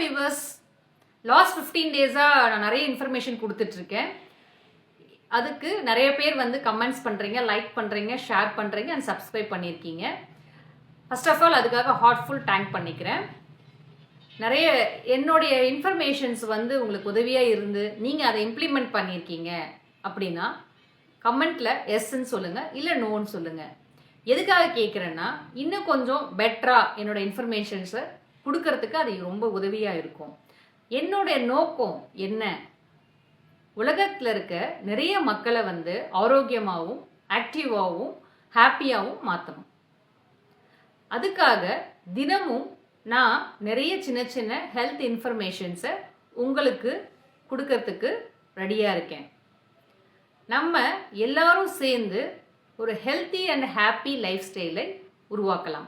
Viewers, last 15 டேஸாக நான் நிறைய இன்ஃபர்மேஷன் கொடுத்துட்ருக்கேன். அதுக்கு நிறைய பேர் வந்து கமெண்ட்ஸ் பண்ணுறீங்க, லைக் பண்ணுறீங்க, ஷேர் பண்ணுறீங்க அண்ட் சப்ஸ்கிரைப் பண்ணியிருக்கீங்க. ஃபர்ஸ்ட் ஆஃப் ஆல் அதுக்காக ஹார்ட்ஃபுல் தேங்க் பண்ணிக்கிறேன். நிறைய என்னுடைய இன்ஃபர்மேஷன்ஸ் வந்து உங்களுக்கு உதவியாக இருந்து நீங்கள் அதை இம்ப்ளிமெண்ட் பண்ணியிருக்கீங்க அப்படின்னா கமெண்ட்டில் எஸ்ன்னு சொல்லுங்கள், இல்லை நோன்னு சொல்லுங்கள். எதுக்காக கேட்குறேன்னா, இன்னும் கொஞ்சம் பெட்டராக என்னோடய இன்ஃபர்மேஷன்ஸை கொடுக்கறதுக்கு அது ரொம்ப உதவியாக இருக்கும். என்னுடைய நோக்கம் என்ன? உலகத்தில் இருக்க நிறைய மக்களை வந்து ஆரோக்கியமாகவும் ஆக்டிவாகவும் ஹாப்பியாகவும் மாற்றணும். அதுக்காக தினமும் நான் நிறைய சின்ன சின்ன ஹெல்த் இன்ஃபர்மேஷன்ஸை உங்களுக்கு கொடுக்கறதுக்கு ரெடியாக இருக்கேன். நம்ம எல்லாரும் சேர்ந்து ஒரு ஹெல்த்தி அண்ட் ஹாப்பி லைஃப் ஸ்டைலை உருவாக்கலாம்.